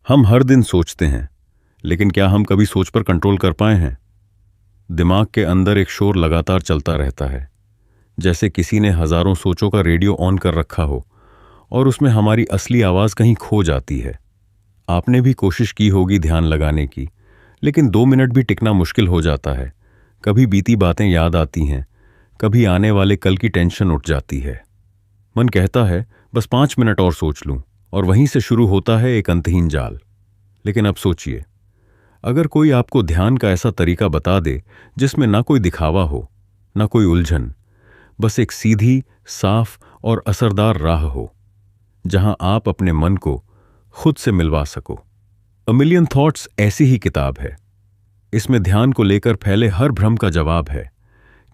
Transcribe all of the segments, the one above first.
हम हर दिन सोचते हैं, लेकिन क्या हम कभी सोच पर कंट्रोल कर पाए हैं? दिमाग के अंदर एक शोर लगातार चलता रहता है, जैसे किसी ने हजारों सोचों का रेडियो ऑन कर रखा हो और उसमें हमारी असली आवाज कहीं खो जाती है। आपने भी कोशिश की होगी ध्यान लगाने की, लेकिन 2 मिनट भी टिकना मुश्किल हो जाता है। कभी बीती बातें याद आती हैं, कभी आने वाले कल की टेंशन उठ जाती है। मन कहता है बस 5 मिनट और सोच लूं, और वहीं से शुरू होता है एक अंतहीन जाल। लेकिन अब सोचिए, अगर कोई आपको ध्यान का ऐसा तरीका बता दे जिसमें ना कोई दिखावा हो, ना कोई उलझन, बस एक सीधी, साफ और असरदार राह हो जहां आप अपने मन को खुद से मिलवा सको। अ मिलियन थॉट्स ऐसी ही किताब है। इसमें ध्यान को लेकर फैले हर भ्रम का जवाब है।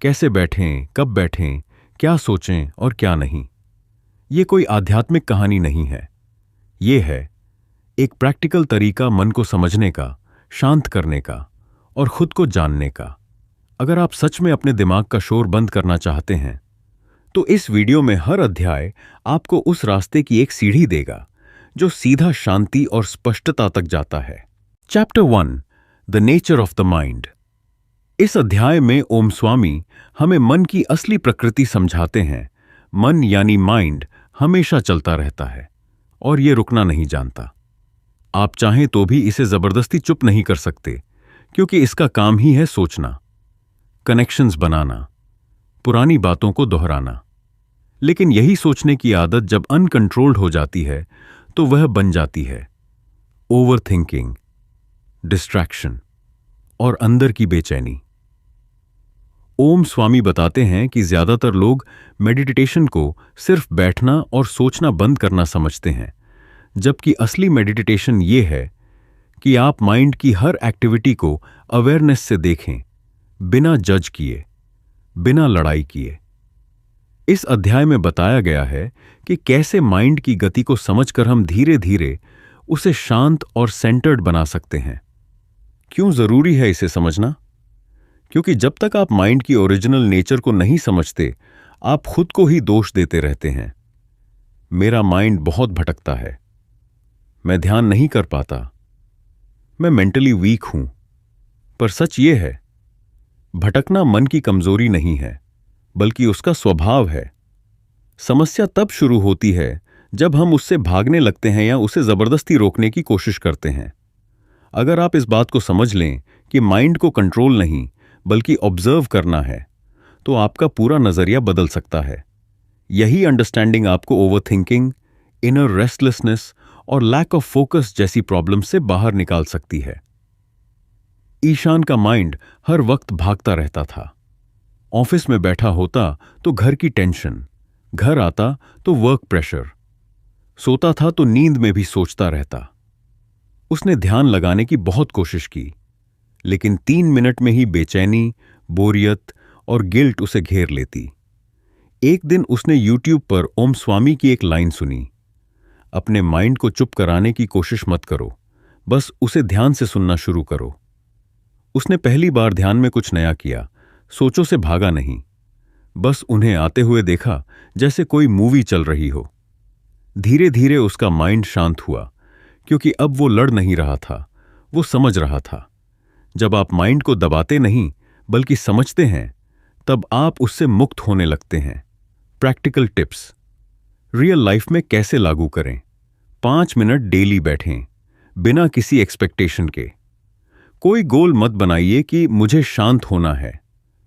कैसे बैठें, कब बैठें, क्या सोचें और क्या नहीं। ये कोई आध्यात्मिक कहानी नहीं है। ये है एक प्रैक्टिकल तरीका मन को समझने का, शांत करने का और खुद को जानने का। अगर आप सच में अपने दिमाग का शोर बंद करना चाहते हैं, तो इस वीडियो में हर अध्याय आपको उस रास्ते की एक सीढ़ी देगा जो सीधा शांति और स्पष्टता तक जाता है। Chapter 1, the nature of the mind. इस अध्याय में ओम स्वामी हमें मन की असली प्रकृति समझाते हैं। मन यानी माइंड हमेशा चलता रहता है और ये रुकना नहीं जानता। आप चाहें तो भी इसे जबरदस्ती चुप नहीं कर सकते, क्योंकि इसका काम ही है सोचना, कनेक्शंस बनाना, पुरानी बातों को दोहराना। लेकिन यही सोचने की आदत जब अनकंट्रोल्ड हो जाती है तो वह बन जाती है ओवर थिंकिंग, डिस्ट्रैक्शन और अंदर की बेचैनी। ओम स्वामी बताते हैं कि ज्यादातर लोग मेडिटेशन को सिर्फ बैठना और सोचना बंद करना समझते हैं, जबकि असली मेडिटेशन ये है कि आप माइंड की हर एक्टिविटी को अवेयरनेस से देखें, बिना जज किए, बिना लड़ाई किए। इस अध्याय में बताया गया है कि कैसे माइंड की गति को समझकर हम धीरे धीरे उसे शांत और सेंटर्ड बना सकते हैं। क्यों जरूरी है इसे समझना? क्योंकि जब तक आप माइंड की ओरिजिनल नेचर को नहीं समझते, आप खुद को ही दोष देते रहते हैं। मेरा माइंड बहुत भटकता है, मैं ध्यान नहीं कर पाता, मैं मेंटली वीक हूं। पर सच ये है, भटकना मन की कमजोरी नहीं है, बल्कि उसका स्वभाव है। समस्या तब शुरू होती है जब हम उससे भागने लगते हैं या उसे जबरदस्ती रोकने की कोशिश करते हैं। अगर आप इस बात को समझ लें कि माइंड को कंट्रोल नहीं बल्कि ऑब्जर्व करना है, तो आपका पूरा नजरिया बदल सकता है। यही अंडरस्टैंडिंग आपको ओवरथिंकिंग, इनर रेस्टलेसनेस और लैक ऑफ फोकस जैसी प्रॉब्लम से बाहर निकाल सकती है। ईशान का माइंड हर वक्त भागता रहता था। ऑफिस में बैठा होता तो घर की टेंशन, घर आता तो वर्क प्रेशर, सोता था तो नींद में भी सोचता रहता। उसने ध्यान लगाने की बहुत कोशिश की, लेकिन 3 मिनट में ही बेचैनी, बोरियत और गिल्ट उसे घेर लेती। एक दिन उसने यूट्यूब पर ओम स्वामी की एक लाइन सुनी, अपने माइंड को चुप कराने की कोशिश मत करो, बस उसे ध्यान से सुनना शुरू करो। उसने पहली बार ध्यान में कुछ नया किया, सोचों से भागा नहीं, बस उन्हें आते हुए देखा जैसे कोई मूवी चल रही हो। धीरे धीरे उसका माइंड शांत हुआ, क्योंकि अब वो लड़ नहीं रहा था, वो समझ रहा था। जब आप माइंड को दबाते नहीं बल्कि समझते हैं, तब आप उससे मुक्त होने लगते हैं। प्रैक्टिकल टिप्स रियल लाइफ में कैसे लागू करें। 5 मिनट डेली बैठें, बिना किसी एक्सपेक्टेशन के। कोई गोल मत बनाइए कि मुझे शांत होना है।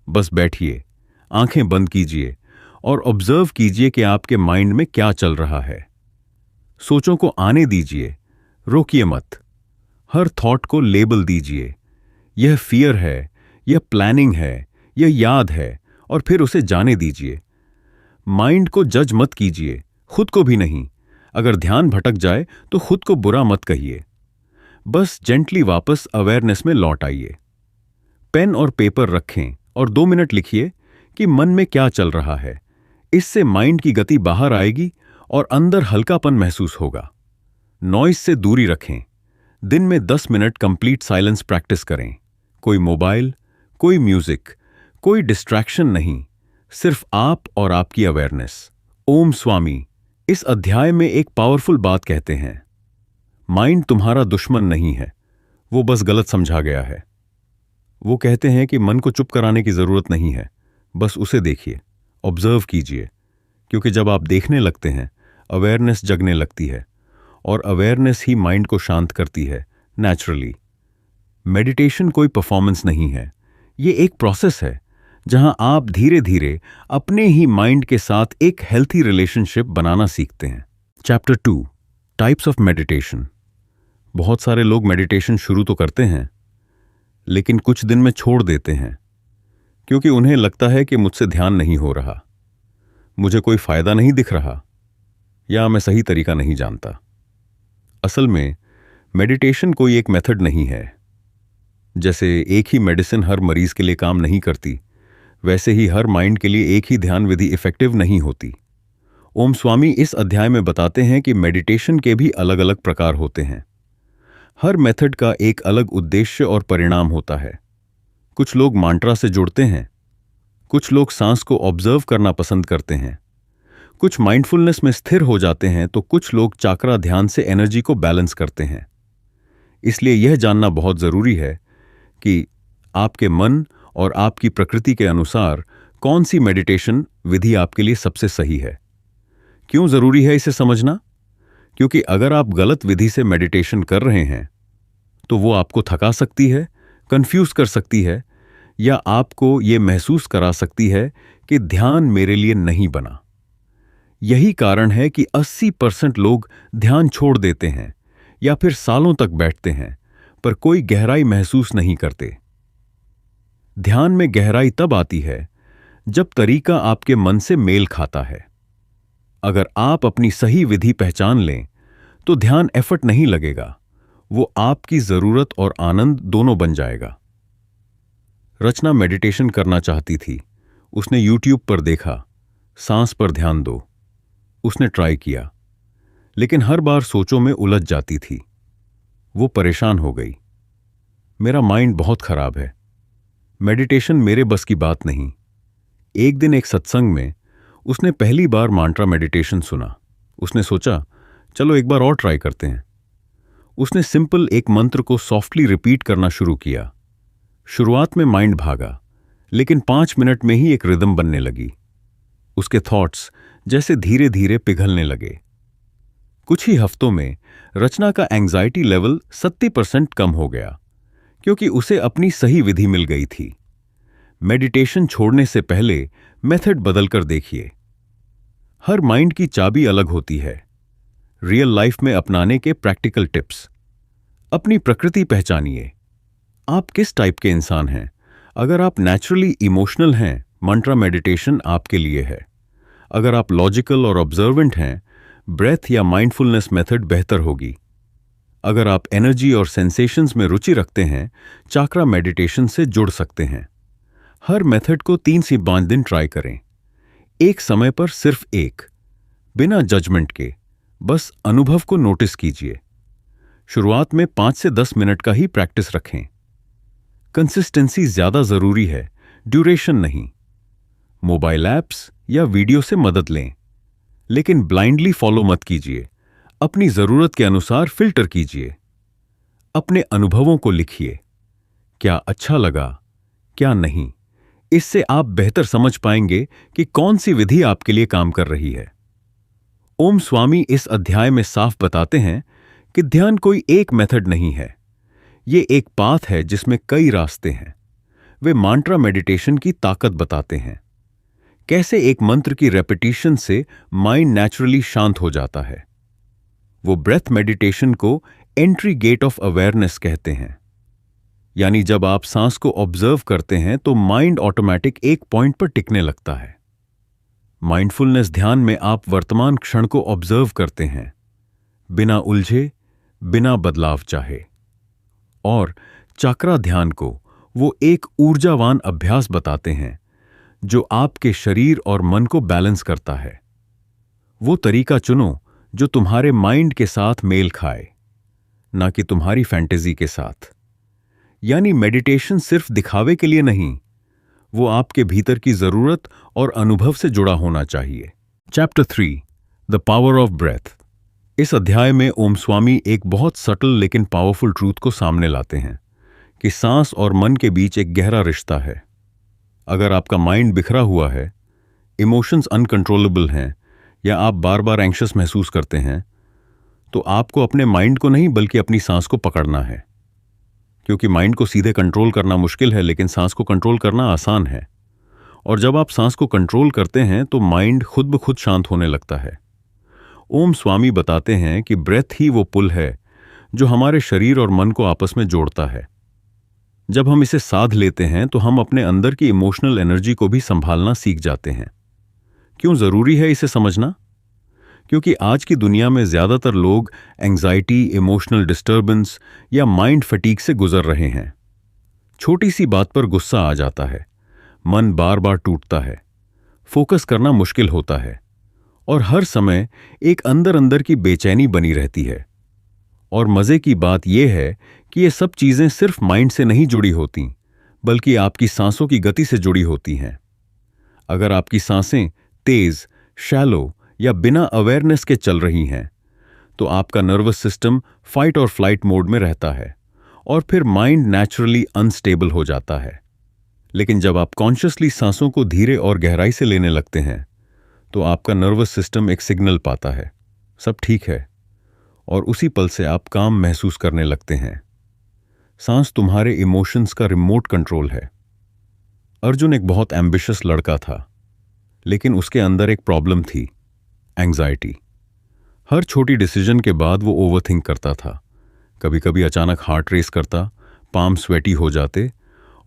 बस बैठिए, आंखें बंद कीजिए और ऑब्जर्व कीजिए कि आपके माइंड में क्या चल रहा है। सोचों को आने दीजिए, रोकिए मत। हर थॉट को लेबल दीजिए, यह फियर है, यह प्लानिंग है, यह याद है, और फिर उसे जाने दीजिए। माइंड को जज मत कीजिए, खुद को भी नहीं। अगर ध्यान भटक जाए तो खुद को बुरा मत कहिए, बस जेंटली वापस अवेयरनेस में लौट आइए। पेन और पेपर रखें और 2 मिनट लिखिए कि मन में क्या चल रहा है। इससे माइंड की गति बाहर आएगी और अंदर हल्कापन महसूस होगा। नॉइज से दूरी रखें। दिन में 10 मिनट कंप्लीट साइलेंस प्रैक्टिस करें। कोई मोबाइल, कोई म्यूजिक, कोई डिस्ट्रैक्शन नहीं, सिर्फ आप और आपकी अवेयरनेस। ओम स्वामी इस अध्याय में एक पावरफुल बात कहते हैं, माइंड तुम्हारा दुश्मन नहीं है, वो बस गलत समझा गया है। वो कहते हैं कि मन को चुप कराने की जरूरत नहीं है, बस उसे देखिए, ऑब्जर्व कीजिए, क्योंकि जब आप देखने लगते हैं अवेयरनेस जगने लगती है, और अवेयरनेस ही माइंड को शांत करती है नेचुरली। मेडिटेशन कोई परफॉर्मेंस नहीं है, ये एक प्रोसेस है जहां आप धीरे धीरे अपने ही माइंड के साथ एक हेल्थी रिलेशनशिप बनाना सीखते हैं। Chapter 2, types of meditation. बहुत सारे लोग मेडिटेशन शुरू तो करते हैं, लेकिन कुछ दिन में छोड़ देते हैं, क्योंकि उन्हें लगता है कि मुझसे ध्यान नहीं हो रहा, मुझे कोई फायदा नहीं दिख रहा, या मैं सही तरीका नहीं जानता। असल में मेडिटेशन कोई एक मेथड नहीं है। जैसे एक ही मेडिसिन हर मरीज के लिए काम नहीं करती, वैसे ही हर माइंड के लिए एक ही ध्यान विधि इफेक्टिव नहीं होती। ओम स्वामी इस अध्याय में बताते हैं कि मेडिटेशन के भी अलग अलग प्रकार होते हैं। हर मेथड का एक अलग उद्देश्य और परिणाम होता है। कुछ लोग मांट्रा से जुड़ते हैं, कुछ लोग सांस को ऑब्जर्व करना पसंद करते हैं, कुछ माइंडफुलनेस में स्थिर हो जाते हैं, तो कुछ लोग चाक्रा ध्यान से एनर्जी को बैलेंस करते हैं। इसलिए यह जानना बहुत जरूरी है कि आपके मन और आपकी प्रकृति के अनुसार कौन सी मेडिटेशन विधि आपके लिए सबसे सही है। क्यों जरूरी है इसे समझना? क्योंकि अगर आप गलत विधि से मेडिटेशन कर रहे हैं तो वो आपको थका सकती है, कंफ्यूज कर सकती है, या आपको ये महसूस करा सकती है कि ध्यान मेरे लिए नहीं बना। यही कारण है कि 80% लोग ध्यान छोड़ देते हैं या फिर सालों तक बैठते हैं पर कोई गहराई महसूस नहीं करते। ध्यान में गहराई तब आती है जब तरीका आपके मन से मेल खाता है। अगर आप अपनी सही विधि पहचान लें तो ध्यान एफर्ट नहीं लगेगा, वो आपकी जरूरत और आनंद दोनों बन जाएगा। रचना मेडिटेशन करना चाहती थी। उसने यूट्यूब पर देखा, सांस पर ध्यान दो। उसने ट्राई किया, लेकिन हर बार सोचों में उलझ जाती थी। वो परेशान हो गई। मेरा माइंड बहुत खराब है, मेडिटेशन मेरे बस की बात नहीं। एक दिन एक सत्संग में उसने पहली बार मांट्रा मेडिटेशन सुना। उसने सोचा, चलो एक बार और ट्राई करते हैं। उसने सिंपल एक मंत्र को सॉफ्टली रिपीट करना शुरू किया। शुरुआत में माइंड भागा, लेकिन 5 मिनट में ही एक रिदम बनने लगी। उसके थॉट्स जैसे धीरे धीरे पिघलने लगे। कुछ ही हफ्तों में रचना का एंजाइटी लेवल 70% कम हो गया, क्योंकि उसे अपनी सही विधि मिल गई थी। मेडिटेशन छोड़ने से पहले मेथड बदलकर देखिए। हर माइंड की चाबी अलग होती है। रियल लाइफ में अपनाने के प्रैक्टिकल टिप्स। अपनी प्रकृति पहचानिए। आप किस टाइप के इंसान हैं? अगर आप नेचुरली इमोशनल हैं, मंत्रा मेडिटेशन आपके लिए है। अगर आप लॉजिकल और ऑब्जर्वेंट हैं, ब्रेथ या माइंडफुलनेस मेथड बेहतर होगी। अगर आप एनर्जी और सेंसेशंस में रुचि रखते हैं, चाक्रा मेडिटेशन से जुड़ सकते हैं। हर मेथड को 3 से 5 दिन ट्राई करें। एक समय पर सिर्फ एक, बिना जजमेंट के, बस अनुभव को नोटिस कीजिए। शुरुआत में 5 से 10 मिनट का ही प्रैक्टिस रखें। कंसिस्टेंसी ज्यादा जरूरी है, ड्यूरेशन नहीं। मोबाइल ऐप्स या वीडियो से मदद लें, लेकिन ब्लाइंडली फॉलो मत कीजिए। अपनी जरूरत के अनुसार फिल्टर कीजिए। अपने अनुभवों को लिखिए। क्या अच्छा लगा, क्या नहीं। इससे आप बेहतर समझ पाएंगे कि कौन सी विधि आपके लिए काम कर रही है। ओम स्वामी इस अध्याय में साफ बताते हैं कि ध्यान कोई एक मेथड नहीं है, ये एक पाथ है जिसमें कई रास्ते हैं। वे मांट्रा मेडिटेशन की ताकत बताते हैं, कैसे एक मंत्र की रेपिटेशन से माइंड नेचुरली शांत हो जाता है। वो ब्रेथ मेडिटेशन को एंट्री गेट ऑफ अवेयरनेस कहते हैं, यानी जब आप सांस को ऑब्जर्व करते हैं तो माइंड ऑटोमेटिक एक पॉइंट पर टिकने लगता है। माइंडफुलनेस ध्यान में आप वर्तमान क्षण को ऑब्जर्व करते हैं, बिना उलझे, बिना बदलाव चाहे। और चाक्रा ध्यान को वो एक ऊर्जावान अभ्यास बताते हैं जो आपके शरीर और मन को बैलेंस करता है। वो तरीका चुनो जो तुम्हारे माइंड के साथ मेल खाए, ना कि तुम्हारी फैंटेसी के साथ। यानी मेडिटेशन सिर्फ दिखावे के लिए नहीं, वो आपके भीतर की जरूरत और अनुभव से जुड़ा होना चाहिए। Chapter 3, the power of breath. इस अध्याय में ओम स्वामी एक बहुत सटल लेकिन पावरफुल ट्रूथ को सामने लाते हैं कि सांस और मन के बीच एक गहरा रिश्ता है। अगर आपका माइंड बिखरा हुआ है, इमोशंस अनकंट्रोलेबल हैं या आप बार बार एंग्शियस महसूस करते हैं, तो आपको अपने माइंड को नहीं बल्कि अपनी सांस को पकड़ना है। क्योंकि माइंड को सीधे कंट्रोल करना मुश्किल है, लेकिन सांस को कंट्रोल करना आसान है। और जब आप सांस को कंट्रोल करते हैं तो माइंड खुद ब खुद शांत होने लगता है। ओम स्वामी बताते हैं कि ब्रेथ ही वो पुल है जो हमारे शरीर और मन को आपस में जोड़ता है। जब हम इसे साध लेते हैं तो हम अपने अंदर की इमोशनल एनर्जी को भी संभालना सीख जाते हैं। क्यों जरूरी है इसे समझना? क्योंकि आज की दुनिया में ज्यादातर लोग एंजाइटी, इमोशनल डिस्टर्बेंस या माइंड फटीग से गुजर रहे हैं। छोटी सी बात पर गुस्सा आ जाता है, मन बार बार टूटता है, फोकस करना मुश्किल होता है और हर समय एक अंदर अंदर की बेचैनी बनी रहती है। और मजे की बात यह है कि ये सब चीजें सिर्फ माइंड से नहीं जुड़ी होती, बल्कि आपकी सांसों की गति से जुड़ी होती हैं। अगर आपकी सांसें तेज, शैलो या बिना अवेयरनेस के चल रही हैं, तो आपका नर्वस सिस्टम फाइट और फ्लाइट मोड में रहता है और फिर माइंड नेचुरली अनस्टेबल हो जाता है। लेकिन जब आप कॉन्शियसली सांसों को धीरे और गहराई से लेने लगते हैं, तो आपका नर्वस सिस्टम एक सिग्नल पाता है, सब ठीक है, और उसी पल से आप काम महसूस करने लगते हैं। सांस तुम्हारे इमोशंस का रिमोट कंट्रोल है। अर्जुन एक बहुत एम्बिशियस लड़का था, लेकिन उसके अंदर एक प्रॉब्लम थी, एंग्जाइटी। हर छोटी डिसीजन के बाद वो ओवरथिंक करता था। कभी कभी अचानक हार्ट रेस करता, पाम स्वेटी हो जाते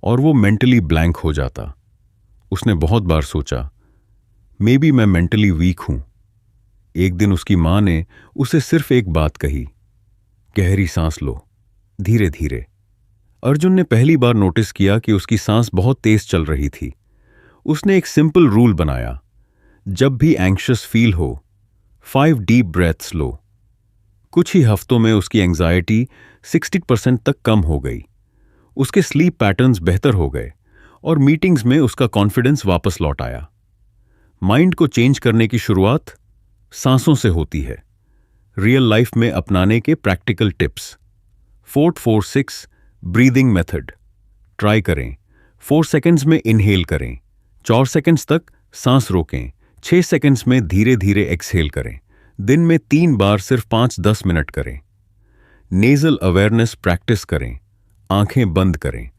और वो मेंटली ब्लैंक हो जाता। उसने बहुत बार सोचा, मे बी मैं मेंटली वीक हूं। एक दिन उसकी मां ने उसे सिर्फ एक बात कही, गहरी सांस लो, धीरे धीरे। अर्जुन ने पहली बार नोटिस किया कि उसकी सांस बहुत तेज चल रही थी। उसने एक सिंपल रूल बनाया, जब भी एंग्शियस फील हो 5 डीप ब्रेथ्स लो। कुछ ही हफ्तों में उसकी एंग्जाइटी 60% तक कम हो गई, उसके स्लीप पैटर्न्स बेहतर हो गए और मीटिंग्स में उसका कॉन्फिडेंस वापस लौट आया। माइंड को चेंज करने की शुरुआत सांसों से होती है। रियल लाइफ में अपनाने के practical tips. 4-4-6 breathing method try करें। 4 सेकंड्स में इनहेल करें, 4 सेकंड्स तक सांस रोकें, 6 सेकंड्स में धीरे धीरे एक्सहेल करें। दिन में 3 बार सिर्फ 5-10 मिनट करें। नेजल अवेयरनेस प्रैक्टिस करें, आंखें बंद करें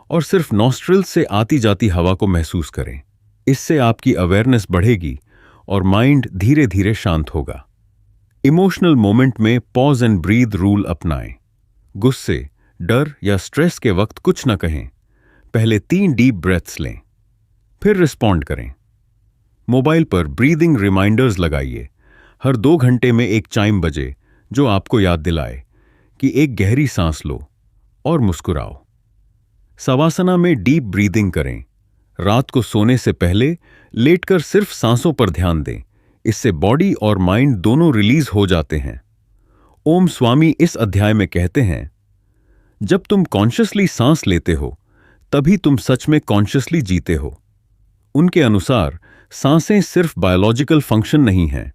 और सिर्फ नॉस्ट्रिल से आती जाती हवा को महसूस करें। इससे आपकी अवेयरनेस बढ़ेगी और माइंड धीरे धीरे शांत होगा। इमोशनल मोमेंट में पॉज एंड ब्रीथ रूल अपनाएं। गुस्से, डर या स्ट्रेस के वक्त कुछ न कहें, पहले 3 डीप ब्रेथ्स लें, फिर रिस्पॉन्ड करें। मोबाइल पर ब्रीदिंग रिमाइंडर्स लगाइए। हर 2 घंटे में एक चाइम बजे जो आपको याद दिलाए कि एक गहरी सांस लो और मुस्कुराओ। सवासना में डीप ब्रीदिंग करें। रात को सोने से पहले लेटकर सिर्फ सांसों पर ध्यान दें। इससे बॉडी और माइंड दोनों रिलीज हो जाते हैं। ओम स्वामी इस अध्याय में कहते हैं, जब तुम कॉन्शियसली सांस लेते हो, तभी तुम सच में कॉन्शियसली जीते हो। उनके अनुसार सांसें सिर्फ बायोलॉजिकल फंक्शन नहीं हैं,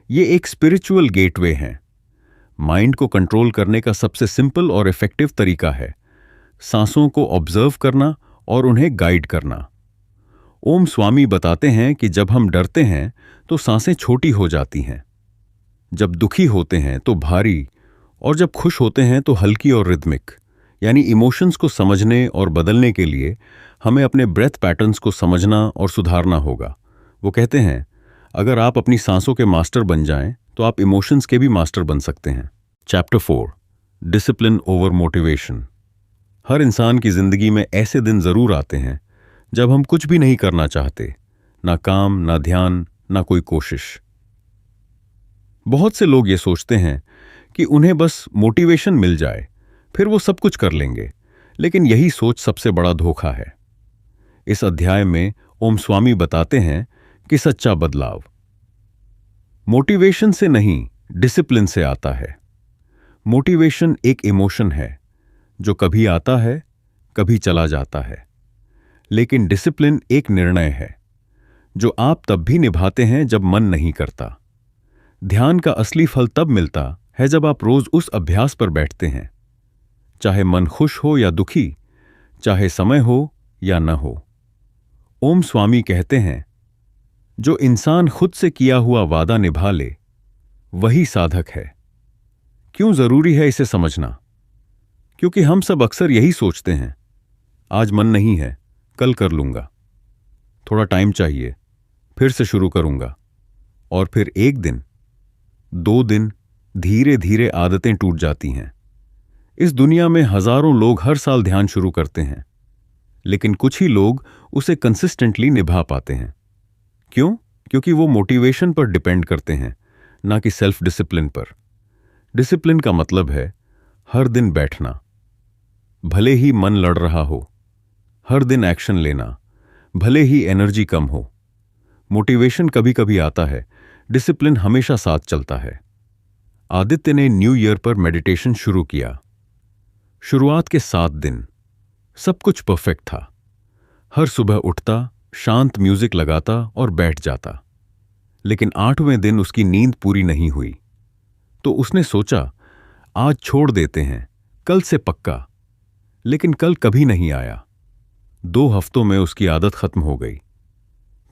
ये एक स्पिरिचुअल गेटवे हैं। माइंड को कंट्रोल करने का सबसे सिंपल और इफेक्टिव तरीका है सांसों को ऑब्जर्व करना और उन्हें गाइड करना। ओम स्वामी बताते हैं कि जब हम डरते हैं तो सांसें छोटी हो जाती हैं, जब दुखी होते हैं तो भारी, और जब खुश होते हैं तो हल्की और रिदमिक। यानी इमोशंस को समझने और बदलने के लिए हमें अपने ब्रेथ पैटर्न्स को समझना और सुधारना होगा। वो कहते हैं, अगर आप अपनी सांसों के मास्टर बन जाएं, तो आप इमोशंस के भी मास्टर बन सकते हैं। Chapter 4, discipline over motivation. हर इंसान की जिंदगी में ऐसे दिन जरूर आते हैं जब हम कुछ भी नहीं करना चाहते, ना काम, ना ध्यान, ना कोई कोशिश। बहुत से लोग ये सोचते हैं कि उन्हें बस मोटिवेशन मिल जाए, फिर वो सब कुछ कर लेंगे, लेकिन यही सोच सबसे बड़ा धोखा है। इस अध्याय में ओम स्वामी बताते हैं कि सच्चा बदलाव मोटिवेशन से नहीं, डिसिप्लिन से आता है। मोटिवेशन एक इमोशन है जो कभी आता है, कभी चला जाता है, लेकिन डिसिप्लिन एक निर्णय है जो आप तब भी निभाते हैं जब मन नहीं करता। ध्यान का असली फल तब मिलता है जब आप रोज उस अभ्यास पर बैठते हैं, चाहे मन खुश हो या दुखी, चाहे समय हो या न हो। ओम स्वामी कहते हैं, जो इंसान खुद से किया हुआ वादा निभा ले वही साधक है। क्यों जरूरी है इसे समझना? क्योंकि हम सब अक्सर यही सोचते हैं, आज मन नहीं है, कल कर लूंगा, थोड़ा टाइम चाहिए, फिर से शुरू करूंगा। और फिर एक दिन, 2 दिन, धीरे धीरे आदतें टूट जाती हैं। इस दुनिया में हजारों लोग हर साल ध्यान शुरू करते हैं, लेकिन कुछ ही लोग उसे कंसिस्टेंटली निभा पाते हैं। क्यों? क्योंकि वो मोटिवेशन पर डिपेंड करते हैं, ना कि सेल्फ डिसिप्लिन पर। डिसिप्लिन का मतलब है हर दिन बैठना, भले ही मन लड़ रहा हो, हर दिन एक्शन लेना, भले ही एनर्जी कम हो। मोटिवेशन कभी कभी आता है, डिसिप्लिन हमेशा साथ चलता है। आदित्य ने न्यू ईयर पर मेडिटेशन शुरू किया। शुरुआत के 7 दिन सब कुछ परफेक्ट था। हर सुबह उठता, शांत म्यूजिक लगाता और बैठ जाता। लेकिन 8वें दिन उसकी नींद पूरी नहीं हुई, तो उसने सोचा आज छोड़ देते हैं, कल से पक्का। लेकिन कल कभी नहीं आया। 2 हफ्तों में उसकी आदत खत्म हो गई।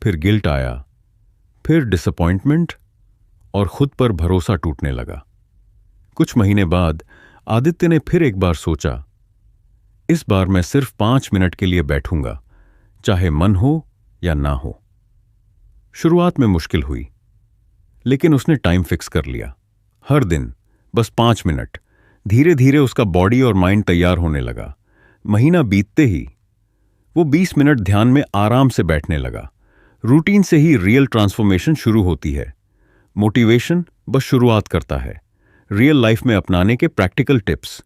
फिर गिल्ट आया, फिर डिसअपॉइंटमेंट, और खुद पर भरोसा टूटने लगा। कुछ महीने बाद आदित्य ने फिर एक बार सोचा, इस बार मैं सिर्फ 5 मिनट के लिए बैठूंगा, चाहे मन हो या ना हो। शुरुआत में मुश्किल हुई, लेकिन उसने टाइम फिक्स कर लिया, हर दिन बस 5 मिनट। धीरे धीरे उसका बॉडी और माइंड तैयार होने लगा। महीना बीतते ही वो 20 मिनट ध्यान में आराम से बैठने लगा। रूटीन से ही रियल ट्रांसफॉर्मेशन शुरू होती है। मोटिवेशन बस शुरुआत करता है। रियल लाइफ में अपनाने के प्रैक्टिकल टिप्स।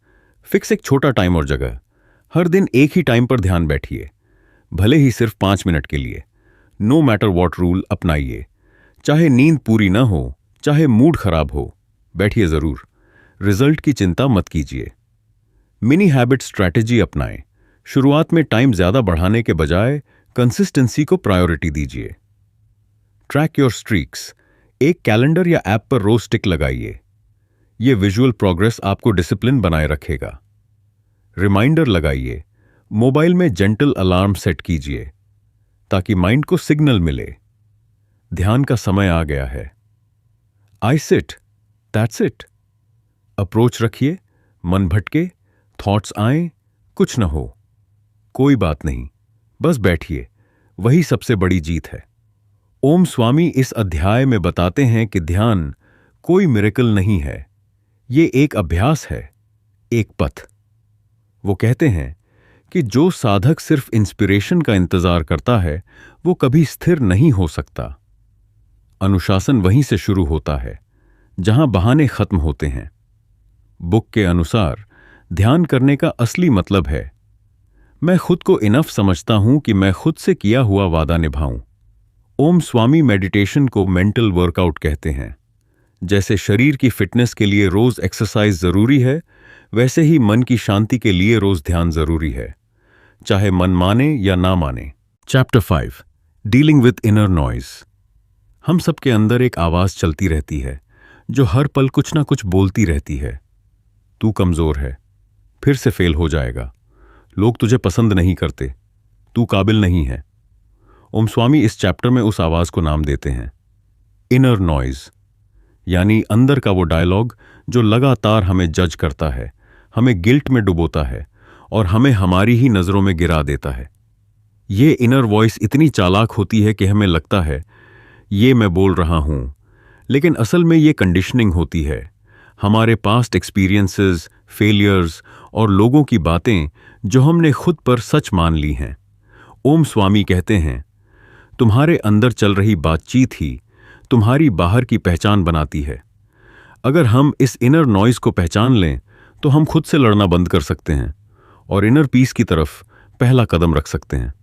फिक्स एक छोटा टाइम और जगह। हर दिन एक ही टाइम पर ध्यान बैठिए, भले ही सिर्फ 5 मिनट के लिए। नो मैटर वॉट रूल अपनाइए। चाहे नींद पूरी ना हो, चाहे मूड खराब हो, बैठिए जरूर। रिजल्ट की चिंता मत कीजिए। मिनी हैबिट स्ट्रैटेजी अपनाएं। शुरुआत में टाइम ज्यादा बढ़ाने के बजाय कंसिस्टेंसी को प्रायोरिटी दीजिए। Track your streaks. एक कैलेंडर या ऐप पर रोज टिक लगाइए। यह विजुअल प्रोग्रेस आपको डिसिप्लिन बनाए रखेगा। रिमाइंडर लगाइए। मोबाइल में जेंटल अलार्म सेट कीजिए, ताकि माइंड को सिग्नल मिले, ध्यान का समय आ गया है। I sit, that's it. Approach रखिए, मन भटके, थॉट्स आए, कुछ न हो, कोई बात नहीं, बस बैठिए, वही सबसे बड़ी जीत है। ओम स्वामी इस अध्याय में बताते हैं कि ध्यान कोई मिरेकल नहीं है, ये एक अभ्यास है, एक पथ। वो कहते हैं कि जो साधक सिर्फ इंस्पिरेशन का इंतजार करता है, वो कभी स्थिर नहीं हो सकता। अनुशासन वहीं से शुरू होता है, जहां बहाने खत्म होते हैं। बुक के अनुसार ध्यान करने का असली मतलब है, मैं खुद को इनफ समझता हूं कि मैं खुद से किया हुआ वादा निभाऊं। ओम स्वामी मेडिटेशन को मेंटल वर्कआउट कहते हैं। जैसे शरीर की फिटनेस के लिए रोज एक्सरसाइज जरूरी है, वैसे ही मन की शांति के लिए रोज ध्यान जरूरी है, चाहे मन माने या ना माने। Chapter 5, dealing with inner noise. हम सबके अंदर एक आवाज चलती रहती है, जो हर पल कुछ ना कुछ बोलती रहती है। तू कमजोर है, फिर से फेल हो जाएगा, लोग तुझे पसंद नहीं करते, तू काबिल नहीं है। ओम स्वामी इस चैप्टर में उस आवाज को नाम देते हैं इनर नॉइज, यानी अंदर का वो डायलॉग जो लगातार हमें जज करता है, हमें गिल्ट में डुबोता है और हमें हमारी ही नजरों में गिरा देता है। ये इनर वॉइस इतनी चालाक होती है कि हमें लगता है ये मैं बोल रहा हूं, लेकिन असल में ये कंडीशनिंग होती है। हमारे पास्ट एक्सपीरियंसेस, फेलियर्स और लोगों की बातें जो हमने खुद पर सच मान ली हैं। ओम स्वामी कहते हैं, तुम्हारे अंदर चल रही बातचीत ही तुम्हारी बाहर की पहचान बनाती है। अगर हम इस इनर नॉइज को पहचान लें, तो हम खुद से लड़ना बंद कर सकते हैं और इनर पीस की तरफ पहला कदम रख सकते हैं।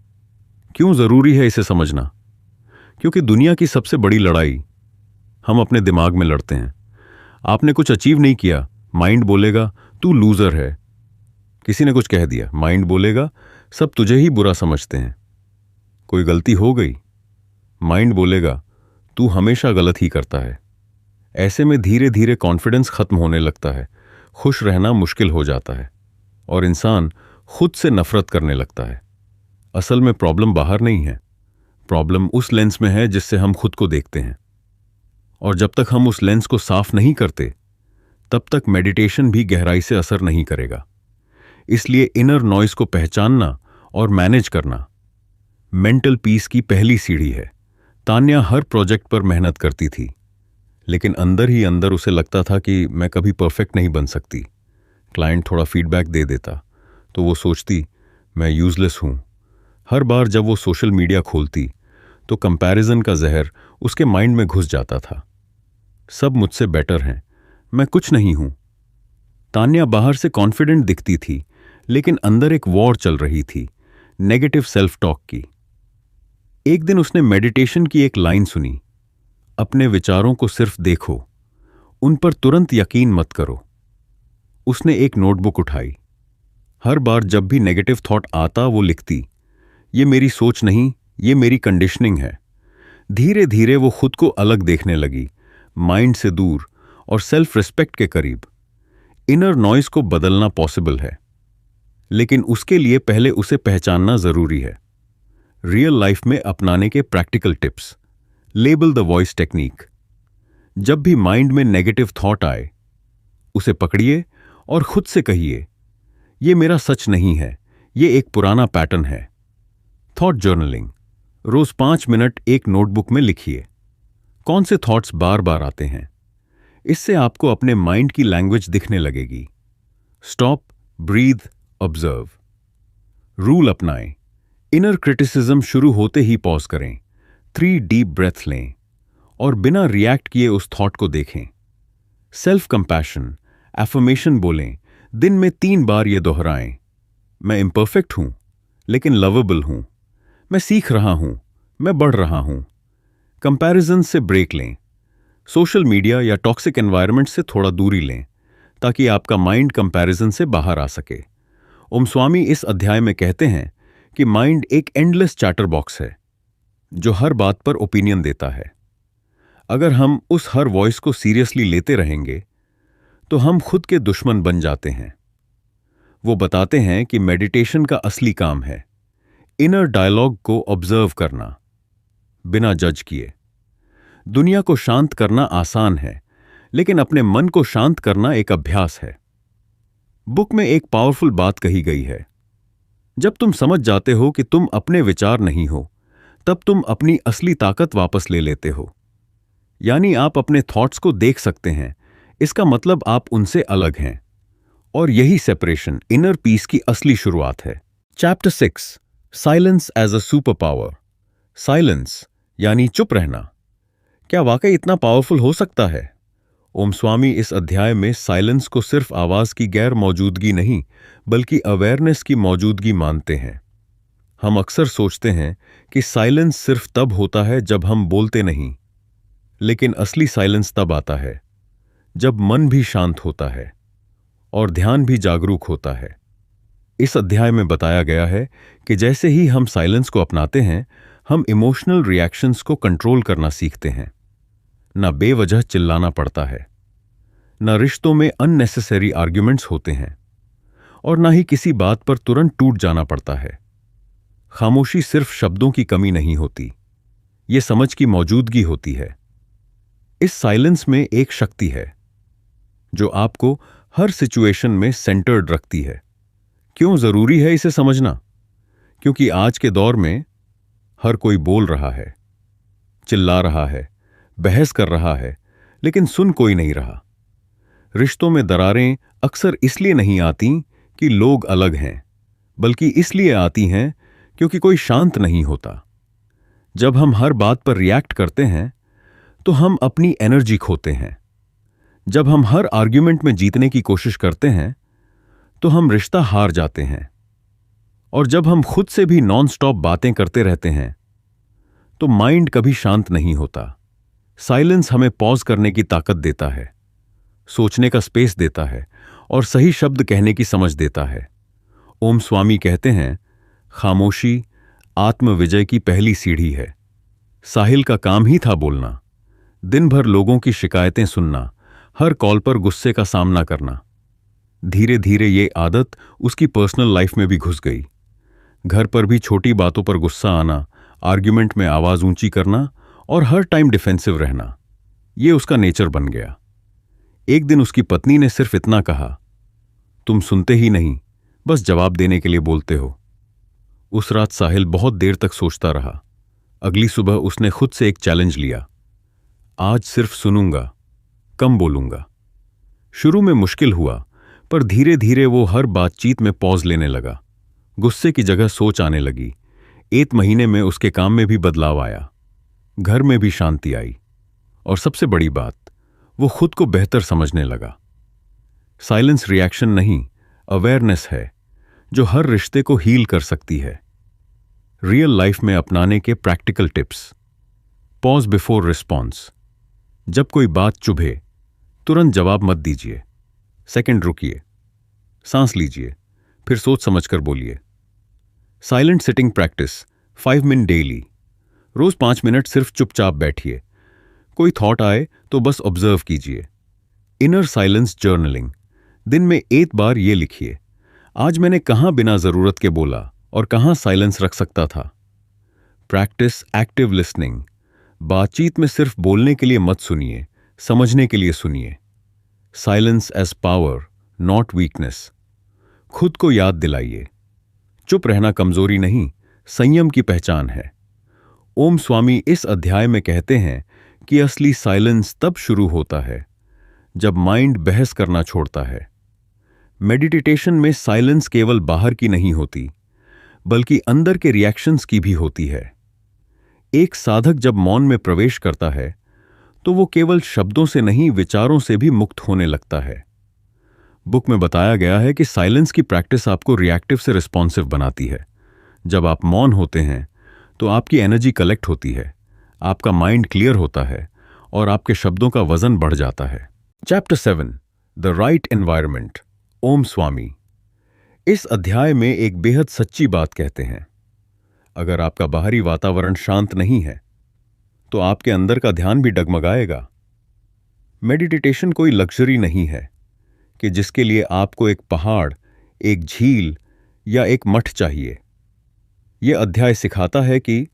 क्यों जरूरी है इसे समझना? क्योंकि दुनिया की सबसे बड़ी लड़ाई हम अपने दिमाग में लड़ते हैं। आपने कुछ अचीव नहीं किया, माइंड बोलेगा तू लूजर है। किसी ने कुछ कह दिया, माइंड बोलेगा सब तुझे ही बुरा समझते हैं। कोई गलती हो गई, माइंड बोलेगा तू हमेशा गलत ही करता है। ऐसे में धीरे धीरे कॉन्फिडेंस खत्म होने लगता है, खुश रहना मुश्किल हो जाता है और इंसान खुद से नफरत करने लगता है। असल में प्रॉब्लम बाहर नहीं है, प्रॉब्लम उस लेंस में है जिससे हम खुद को देखते हैं। और जब तक हम उस लेंस को साफ नहीं करते, तब तक मेडिटेशन भी गहराई से असर नहीं करेगा। इसलिए इनर नॉइज को पहचानना और मैनेज करना मेंटल पीस की पहली सीढ़ी है। तान्या हर प्रोजेक्ट पर मेहनत करती थी, लेकिन अंदर ही अंदर उसे लगता था कि मैं कभी परफेक्ट नहीं बन सकती। क्लाइंट थोड़ा फीडबैक दे देता तो वो सोचती मैं यूजलेस हूं। हर बार जब वो सोशल मीडिया खोलती तो कंपैरिजन का जहर उसके माइंड में घुस जाता था। सब मुझसे बेटर हैं, मैं कुछ नहीं हूं। तान्या बाहर से कॉन्फिडेंट दिखती थी, लेकिन अंदर एक वॉर चल रही थी, नेगेटिव सेल्फ टॉक की। एक दिन उसने मेडिटेशन की एक लाइन सुनी, अपने विचारों को सिर्फ देखो, उन पर तुरंत यकीन मत करो। उसने एक नोटबुक उठाई। हर बार जब भी नेगेटिव थॉट आता वो लिखती, ये मेरी सोच नहीं, ये मेरी कंडीशनिंग है। धीरे धीरे वो खुद को अलग देखने लगी, माइंड से दूर और सेल्फ रिस्पेक्ट के करीब। इनर नॉइज को बदलना पॉसिबल है, लेकिन उसके लिए पहले उसे पहचानना जरूरी है। रियल लाइफ में अपनाने के practical tips. Label the voice technique. जब भी माइंड में नेगेटिव थॉट आए, उसे पकड़िए और खुद से कहिए, ये मेरा सच नहीं है, ये एक पुराना पैटर्न है। Thought journaling. रोज 5 मिनट एक नोटबुक में लिखिए कौन से थॉट्स बार बार आते हैं। इससे आपको अपने माइंड की लैंग्वेज दिखने लगेगी। Stop, breathe, observe. रूल अपनाएं। इनर क्रिटिसिज्म शुरू होते ही पॉज करें, 3 डीप ब्रेथ लें और बिना रिएक्ट किए उस थॉट को देखें। सेल्फ कंपैशन, एफर्मेशन बोलें, दिन में 3 बार ये दोहराएं। मैं इम्परफेक्ट हूं, लेकिन लवेबल हूं। मैं सीख रहा हूं, मैं बढ़ रहा हूं। कंपैरिजन से ब्रेक लें। सोशल मीडिया या टॉक्सिक एनवायरनमेंट से थोड़ा दूरी लें, ताकि आपका माइंड कंपैरिजन से बाहर आ सके। ओम स्वामी इस अध्याय में कहते हैं कि माइंड एक एंडलेस चैटर बॉक्स है, जो हर बात पर ओपिनियन देता है। अगर हम उस हर वॉइस को सीरियसली लेते रहेंगे, तो हम खुद के दुश्मन बन जाते हैं। वो बताते हैं कि मेडिटेशन का असली काम है इनर डायलॉग को ऑब्जर्व करना, बिना जज किए। दुनिया को शांत करना आसान है, लेकिन अपने मन को शांत करना एक अभ्यास है। बुक में एक पावरफुल बात कही गई है, जब तुम समझ जाते हो कि तुम अपने विचार नहीं हो, तब तुम अपनी असली ताकत वापस ले लेते हो। यानी आप अपने थॉट्स को देख सकते हैं, इसका मतलब आप उनसे अलग हैं। और यही सेपरेशन इनर पीस की असली शुरुआत है। Chapter 6, silence as a super power. Silence यानी चुप रहना, क्या वाकई इतना पावरफुल हो सकता है? ओम स्वामी इस अध्याय में साइलेंस को सिर्फ आवाज की गैर मौजूदगी नहीं, बल्कि अवेयरनेस की मौजूदगी मानते हैं। हम अक्सर सोचते हैं कि साइलेंस सिर्फ तब होता है जब हम बोलते नहीं, लेकिन असली साइलेंस तब आता है जब मन भी शांत होता है और ध्यान भी जागरूक होता है। इस अध्याय में बताया गया है कि जैसे ही हम साइलेंस को अपनाते हैं, हम इमोशनल रिएक्शंस को कंट्रोल करना सीखते हैं। ना बेवजह चिल्लाना पड़ता है, ना रिश्तों में अननेसेसरी आर्ग्यूमेंट्स होते हैं, और ना ही किसी बात पर तुरंत टूट जाना पड़ता है। खामोशी सिर्फ शब्दों की कमी नहीं होती, ये समझ की मौजूदगी होती है। इस साइलेंस में एक शक्ति है जो आपको हर सिचुएशन में सेंटर्ड रखती है। क्यों जरूरी है इसे समझना? क्योंकि आज के दौर में हर कोई बोल रहा है, चिल्ला रहा है, बहस कर रहा है, लेकिन सुन कोई नहीं रहा। रिश्तों में दरारें अक्सर इसलिए नहीं आती कि लोग अलग हैं, बल्कि इसलिए आती हैं क्योंकि कोई शांत नहीं होता। जब हम हर बात पर रिएक्ट करते हैं, तो हम अपनी एनर्जी खोते हैं। जब हम हर आर्ग्यूमेंट में जीतने की कोशिश करते हैं, तो हम रिश्ता हार जाते हैं। और जब हम खुद से भी नॉन स्टॉप बातें करते रहते हैं, तो माइंड कभी शांत नहीं होता। साइलेंस हमें पॉज करने की ताकत देता है, सोचने का स्पेस देता है और सही शब्द कहने की समझ देता है। ओम स्वामी कहते हैं, खामोशी आत्मविजय की पहली सीढ़ी है। साहिल का काम ही था बोलना, दिन भर लोगों की शिकायतें सुनना, हर कॉल पर गुस्से का सामना करना। धीरे धीरे ये आदत उसकी पर्सनल लाइफ में भी घुस गई। घर पर भी छोटी बातों पर गुस्सा आना, आर्ग्यूमेंट में आवाज ऊंची करना और हर टाइम डिफेंसिव रहना, ये उसका नेचर बन गया। एक दिन उसकी पत्नी ने सिर्फ इतना कहा, तुम सुनते ही नहीं, बस जवाब देने के लिए बोलते हो। उस रात साहिल बहुत देर तक सोचता रहा। अगली सुबह उसने खुद से एक चैलेंज लिया, आज सिर्फ सुनूंगा, कम बोलूंगा। शुरू में मुश्किल हुआ, पर धीरे धीरे वो हर बातचीत में पॉज लेने लगा। गुस्से की जगह सोच आने लगी। 1 महीने में उसके काम में भी बदलाव आया, घर में भी शांति आई, और सबसे बड़ी बात, वो खुद को बेहतर समझने लगा। साइलेंस रिएक्शन नहीं, अवेयरनेस है जो हर रिश्ते को हील कर सकती है। रियल लाइफ में अपनाने के practical tips. Pause before response. जब कोई बात चुभे, तुरंत जवाब मत दीजिए। सेकंड रुकिए, सांस लीजिए, फिर सोच समझकर बोलिए। Silent sitting practice 5 minute daily. रोज 5 मिनट सिर्फ चुपचाप बैठिए। कोई थॉट आए तो बस ऑब्जर्व कीजिए। Inner silence journaling. दिन में 1 बार ये लिखिए, आज मैंने कहां बिना जरूरत के बोला और कहां साइलेंस रख सकता था। Practice active listening. बातचीत में सिर्फ बोलने के लिए मत सुनिए, समझने के लिए सुनिए। Silence as power, not weakness. खुद को याद दिलाइए, चुप रहना कमजोरी नहीं, संयम की पहचान है। ओम स्वामी इस अध्याय में कहते हैं कि असली साइलेंस तब शुरू होता है जब माइंड बहस करना छोड़ता है। मेडिटेशन में साइलेंस केवल बाहर की नहीं होती, बल्कि अंदर के रिएक्शंस की भी होती है। एक साधक जब मौन में प्रवेश करता है तो वो केवल शब्दों से नहीं, विचारों से भी मुक्त होने लगता है। बुक में बताया गया है कि साइलेंस की प्रैक्टिस आपको रिएक्टिव से रिस्पॉन्सिव बनाती है। जब आप मौन होते हैं तो आपकी एनर्जी कलेक्ट होती है, आपका माइंड क्लियर होता है और आपके शब्दों का वजन बढ़ जाता है। Chapter 7, the right environment. Om Swami इस अध्याय में एक बेहद सच्ची बात कहते हैं। अगर आपका बाहरी वातावरण शांत नहीं है तो आपके अंदर का ध्यान भी डगमगाएगा। मेडिटेशन कोई लग्जरी नहीं है कि जिसके लिए आपको एक पहाड़, एक झील या एक मठ चाहिए। यह अध्याय सिखाता है कि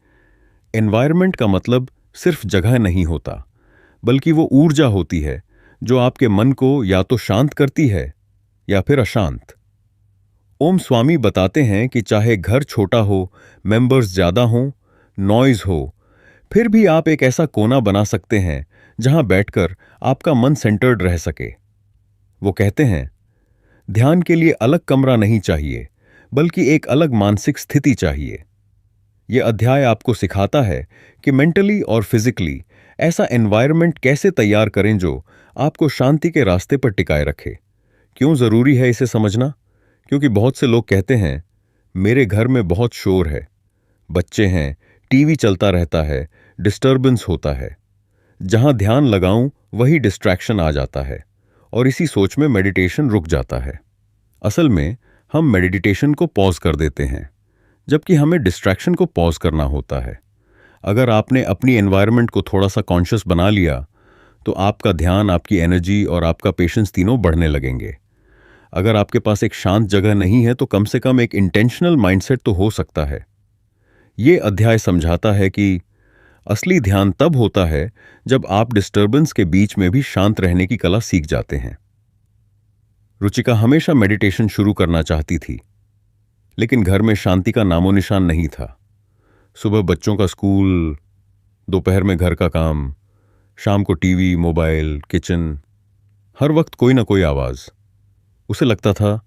एनवायरनमेंट का मतलब सिर्फ जगह नहीं होता, बल्कि वो ऊर्जा होती है जो आपके मन को या तो शांत करती है या फिर अशांत। ओम स्वामी बताते हैं कि चाहे घर छोटा हो, मेंबर्स ज्यादा हों, नॉइज हो, फिर भी आप एक ऐसा कोना बना सकते हैं जहां बैठकर आपका मन सेंटर्ड रह सके। वो कहते हैं, ध्यान के लिए अलग कमरा नहीं चाहिए, बल्कि एक अलग मानसिक स्थिति चाहिए। यह अध्याय आपको सिखाता है कि मेंटली और फिजिकली ऐसा एनवायरनमेंट कैसे तैयार करें जो आपको शांति के रास्ते पर टिकाए रखे। क्यों जरूरी है इसे समझना? क्योंकि बहुत से लोग कहते हैं, मेरे घर में बहुत शोर है, बच्चे हैं, टीवी चलता रहता है, डिस्टर्बेंस होता है। जहां ध्यान लगाऊं वही डिस्ट्रैक्शन आ जाता है और इसी सोच में मेडिटेशन रुक जाता है। असल में हम मेडिटेशन को पॉज कर देते हैं, जबकि हमें डिस्ट्रैक्शन को पॉज करना होता है। अगर आपने अपनी एनवायरनमेंट को थोड़ा सा कॉन्शियस बना लिया तो आपका ध्यान, आपकी एनर्जी और आपका पेशेंस तीनों बढ़ने लगेंगे। अगर आपके पास एक शांत जगह नहीं है तो कम से कम एक इंटेंशनल माइंडसेट तो हो सकता है। यह अध्याय समझाता है कि असली ध्यान तब होता है जब आप डिस्टर्बेंस के बीच में भी शांत रहने की कला सीख जाते हैं। रुचिका हमेशा मेडिटेशन शुरू करना चाहती थी, लेकिन घर में शांति का नामो निशान नहीं था। सुबह बच्चों का स्कूल, दोपहर में घर का काम, शाम को टीवी, मोबाइल, किचन, हर वक्त कोई ना कोई आवाज। उसे लगता था,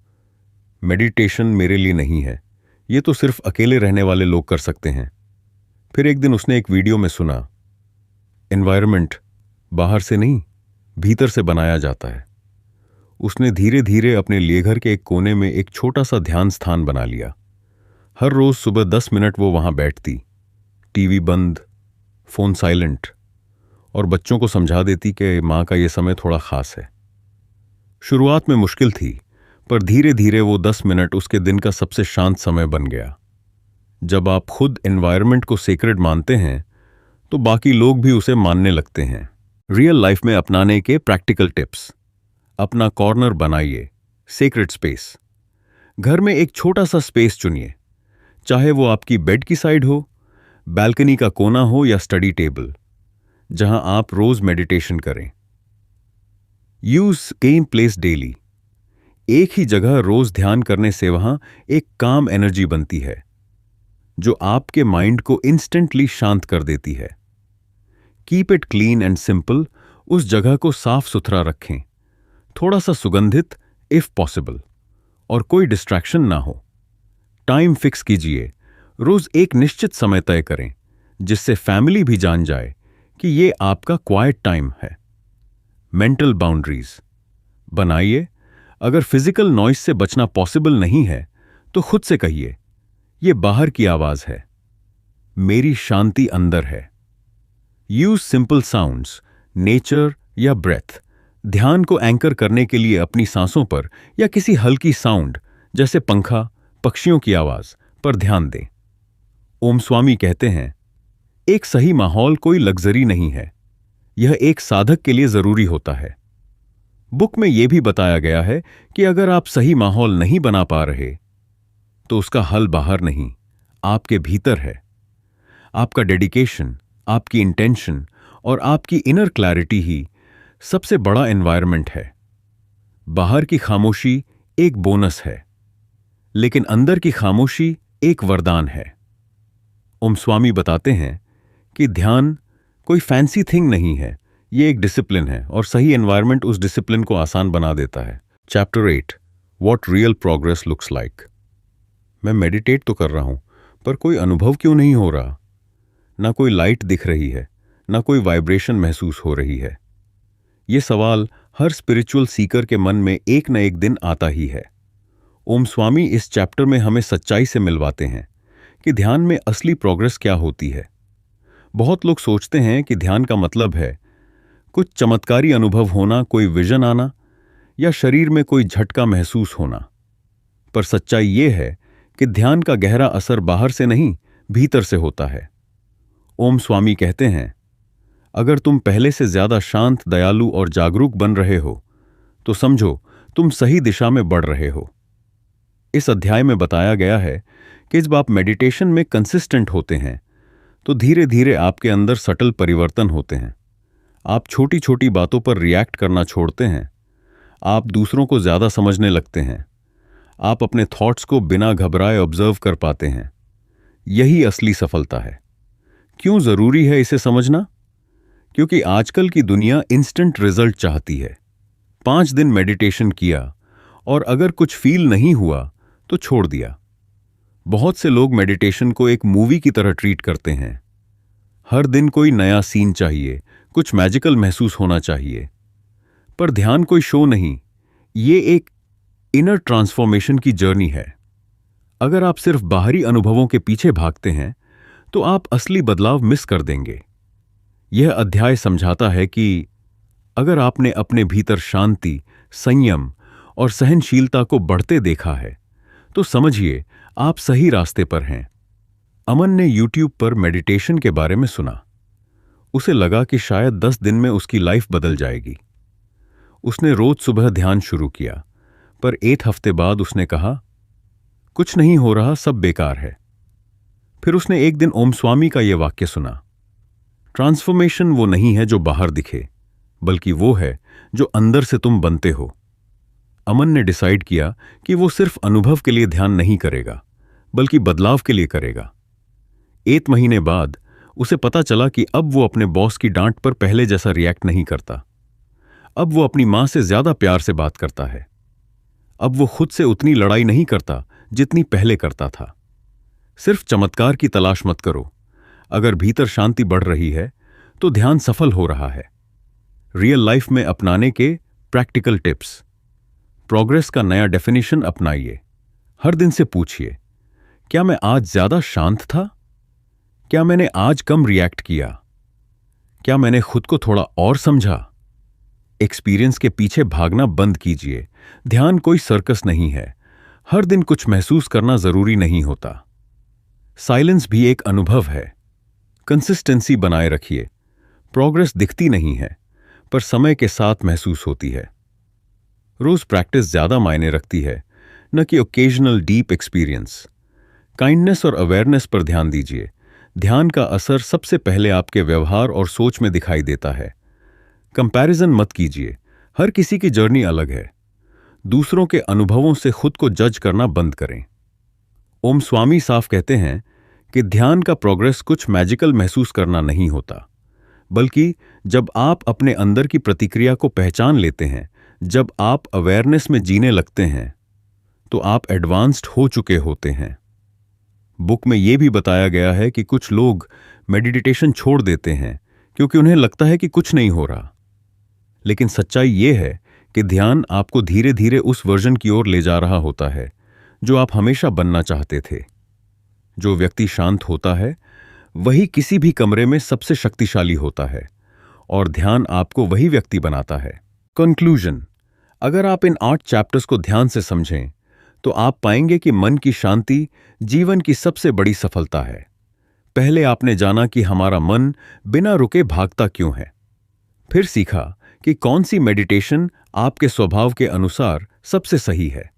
मेडिटेशन मेरे लिए नहीं है, ये तो सिर्फ अकेले रहने वाले लोग कर सकते हैं। फिर एक दिन उसने एक वीडियो में सुना, एनवायरनमेंट बाहर से नहीं, भीतर से बनाया जाता है। उसने धीरे धीरे अपने लिए घर के एक कोने में एक छोटा सा ध्यान स्थान बना लिया। हर रोज सुबह 10 मिनट वो वहां बैठती, टीवी बंद, फोन साइलेंट, और बच्चों को समझा देती कि मां का ये समय थोड़ा खास है। शुरुआत में मुश्किल थी, पर धीरे धीरे वो 10 मिनट उसके दिन का सबसे शांत समय बन गया। जब आप खुद एनवायरनमेंट को सेक्रेड मानते हैं तो बाकी लोग भी उसे मानने लगते हैं। रियल लाइफ में अपनाने के प्रैक्टिकल टिप्स। अपना कॉर्नर बनाइए, सेक्रेट स्पेस। घर में एक छोटा सा स्पेस चुनिए, चाहे वो आपकी बेड की साइड हो, बालकनी का कोना हो या स्टडी टेबल, जहां आप रोज मेडिटेशन करें। Use same place daily. एक ही जगह रोज ध्यान करने से वहां एक काम एनर्जी बनती है जो आपके माइंड को इंस्टेंटली शांत कर देती है। Keep it clean and simple. उस जगह को साफ सुथरा रखें, थोड़ा सा सुगंधित इफ पॉसिबल, और कोई डिस्ट्रैक्शन ना हो। टाइम फिक्स कीजिए, रोज एक निश्चित समय तय करें जिससे फैमिली भी जान जाए कि ये आपका क्वाइट टाइम है। मेंटल बाउंड्रीज बनाइए। अगर फिजिकल नॉइस से बचना पॉसिबल नहीं है तो खुद से कहिए, ये बाहर की आवाज है, मेरी शांति अंदर है। यूज सिंपल साउंड्स, नेचर या ब्रेथ। ध्यान को एंकर करने के लिए अपनी सांसों पर या किसी हल्की साउंड जैसे पंखा, पक्षियों की आवाज पर ध्यान दें। ओम स्वामी कहते हैं, एक सही माहौल कोई लग्जरी नहीं है, यह एक साधक के लिए जरूरी होता है। बुक में यह भी बताया गया है कि अगर आप सही माहौल नहीं बना पा रहे तो उसका हल बाहर नहीं, आपके भीतर है। आपका डेडिकेशन, आपकी इंटेंशन और आपकी इनर क्लैरिटी ही सबसे बड़ा एनवायरनमेंट है। बाहर की खामोशी एक बोनस है, लेकिन अंदर की खामोशी एक वरदान है। ओम स्वामी बताते हैं कि ध्यान कोई फैंसी थिंग नहीं है, ये एक डिसिप्लिन है और सही एनवायरनमेंट उस डिसिप्लिन को आसान बना देता है। Chapter 8, what real progress looks like. मैं मेडिटेट तो कर रहा हूं, पर कोई अनुभव क्यों नहीं हो रहा? ना कोई लाइट दिख रही है, ना कोई वाइब्रेशन महसूस हो रही है। ये सवाल हर स्पिरिचुअल सीकर के मन में एक न एक दिन आता ही है। ओम स्वामी इस चैप्टर में हमें सच्चाई से मिलवाते हैं कि ध्यान में असली प्रोग्रेस क्या होती है। बहुत लोग सोचते हैं कि ध्यान का मतलब है कुछ चमत्कारी अनुभव होना, कोई विजन आना या शरीर में कोई झटका महसूस होना। पर सच्चाई यह है कि ध्यान का गहरा असर बाहर से नहीं, भीतर से होता है। ओम स्वामी कहते हैं, अगर तुम पहले से ज्यादा शांत, दयालु और जागरूक बन रहे हो तो समझो तुम सही दिशा में बढ़ रहे हो। इस अध्याय में बताया गया है कि जब आप मेडिटेशन में कंसिस्टेंट होते हैं तो धीरे धीरे आपके अंदर सटल परिवर्तन होते हैं। आप छोटी छोटी बातों पर रिएक्ट करना छोड़ते हैं, आप दूसरों को ज्यादा समझने लगते हैं, आप अपने थॉट्स को बिना घबराए ऑब्जर्व कर पाते हैं। यही असली सफलता है। क्यों जरूरी है इसे समझना? क्योंकि आजकल की दुनिया इंस्टेंट रिजल्ट चाहती है। 5 दिन मेडिटेशन किया और अगर कुछ फील नहीं हुआ तो छोड़ दिया। बहुत से लोग मेडिटेशन को एक मूवी की तरह ट्रीट करते हैं। हर दिन कोई नया सीन चाहिए, कुछ मैजिकल महसूस होना चाहिए। पर ध्यान कोई शो नहीं, ये एक इनर ट्रांसफॉर्मेशन की जर्नी है। अगर आप सिर्फ बाहरी अनुभवों के पीछे भागते हैं तो आप असली बदलाव मिस कर देंगे। यह अध्याय समझाता है कि अगर आपने अपने भीतर शांति, संयम और सहनशीलता को बढ़ते देखा है तो समझिए आप सही रास्ते पर हैं। अमन ने YouTube पर मेडिटेशन के बारे में सुना। उसे लगा कि शायद 10 दिन में उसकी लाइफ बदल जाएगी। उसने रोज सुबह ध्यान शुरू किया, पर 8 हफ्ते बाद उसने कहा, कुछ नहीं हो रहा, सब बेकार है। फिर उसने एक दिन ओम स्वामी का यह वाक्य सुना, ट्रांसफॉर्मेशन वो नहीं है जो बाहर दिखे, बल्कि वो है जो अंदर से तुम बनते हो। अमन ने डिसाइड किया कि वो सिर्फ अनुभव के लिए ध्यान नहीं करेगा, बल्कि बदलाव के लिए करेगा। 1 महीने बाद उसे पता चला कि अब वो अपने बॉस की डांट पर पहले जैसा रिएक्ट नहीं करता। अब वो अपनी मां से ज्यादा प्यार से बात करता है। अब वो खुद से उतनी लड़ाई नहीं करता जितनी पहले करता था। सिर्फ चमत्कार की तलाश मत करो। अगर भीतर शांति बढ़ रही है तो ध्यान सफल हो रहा है। रियल लाइफ में अपनाने के प्रैक्टिकल टिप्स। प्रोग्रेस का नया डेफिनेशन अपनाइए। हर दिन से पूछिए, क्या मैं आज ज्यादा शांत था? क्या मैंने आज कम रिएक्ट किया? क्या मैंने खुद को थोड़ा और समझा? एक्सपीरियंस के पीछे भागना बंद कीजिए। ध्यान कोई सर्कस नहीं है। हर दिन कुछ महसूस करना जरूरी नहीं होता। साइलेंस भी एक अनुभव है। कंसिस्टेंसी बनाए रखिए। प्रोग्रेस दिखती नहीं है, पर समय के साथ महसूस होती है। रोज प्रैक्टिस ज्यादा मायने रखती है, न कि ओकेजनल डीप एक्सपीरियंस। काइंडनेस और अवेयरनेस पर ध्यान दीजिए। ध्यान का असर सबसे पहले आपके व्यवहार और सोच में दिखाई देता है। कंपैरिजन मत कीजिए, हर किसी की जर्नी अलग है। दूसरों के अनुभवों से खुद को जज करना बंद करें। ओम स्वामी साफ कहते हैं कि ध्यान का प्रोग्रेस कुछ मैजिकल महसूस करना नहीं होता, बल्कि जब आप अपने अंदर की प्रतिक्रिया को पहचान लेते हैं, जब आप अवेयरनेस में जीने लगते हैं, तो आप एडवांस्ड हो चुके होते हैं। बुक में यह भी बताया गया है कि कुछ लोग मेडिटेशन छोड़ देते हैं क्योंकि उन्हें लगता है कि कुछ नहीं हो रहा। लेकिन सच्चाई यह है कि ध्यान आपको धीरे धीरे उस वर्जन की ओर ले जा रहा होता है जो आप हमेशा बनना चाहते थे। जो व्यक्ति शांत होता है वही किसी भी कमरे में सबसे शक्तिशाली होता है, और ध्यान आपको वही व्यक्ति बनाता है। कंक्लूजन: अगर आप इन 8 चैप्टर्स को ध्यान से समझें तो आप पाएंगे कि मन की शांति जीवन की सबसे बड़ी सफलता है। पहले आपने जाना कि हमारा मन बिना रुके भागता क्यों है। फिर सीखा कि कौन सी मेडिटेशन आपके स्वभाव के अनुसार सबसे सही है।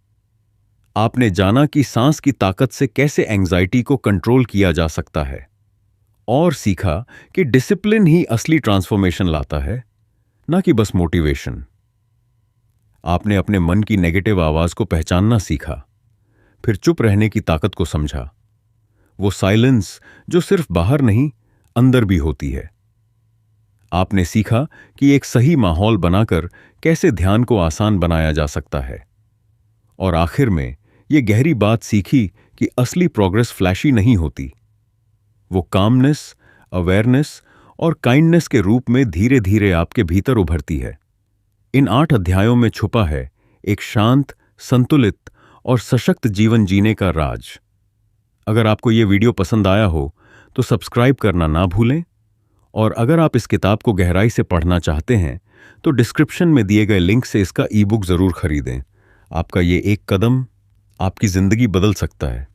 आपने जाना कि सांस की ताकत से कैसे एंजाइटी को कंट्रोल किया जा सकता है, और सीखा कि डिसिप्लिन ही असली ट्रांसफॉर्मेशन लाता है, ना कि बस मोटिवेशन। आपने अपने मन की नेगेटिव आवाज को पहचानना सीखा, फिर चुप रहने की ताकत को समझा, वो साइलेंस जो सिर्फ बाहर नहीं अंदर भी होती है। आपने सीखा कि एक सही माहौल बनाकर कैसे ध्यान को आसान बनाया जा सकता है, और आखिर में ये गहरी बात सीखी कि असली प्रोग्रेस फ्लैशी नहीं होती, वो कामनेस, अवेयरनेस और काइंडनेस के रूप में धीरे धीरे आपके भीतर उभरती है। इन 8 अध्यायों में छुपा है एक शांत, संतुलित और सशक्त जीवन जीने का राज। अगर आपको ये वीडियो पसंद आया हो तो सब्सक्राइब करना ना भूलें, और अगर आप इस किताब को गहराई से पढ़ना चाहते हैं तो डिस्क्रिप्शन में दिए गए लिंक से इसका ई-बुक जरूर खरीदें। आपका ये एक कदम आपकी जिंदगी बदल सकता है।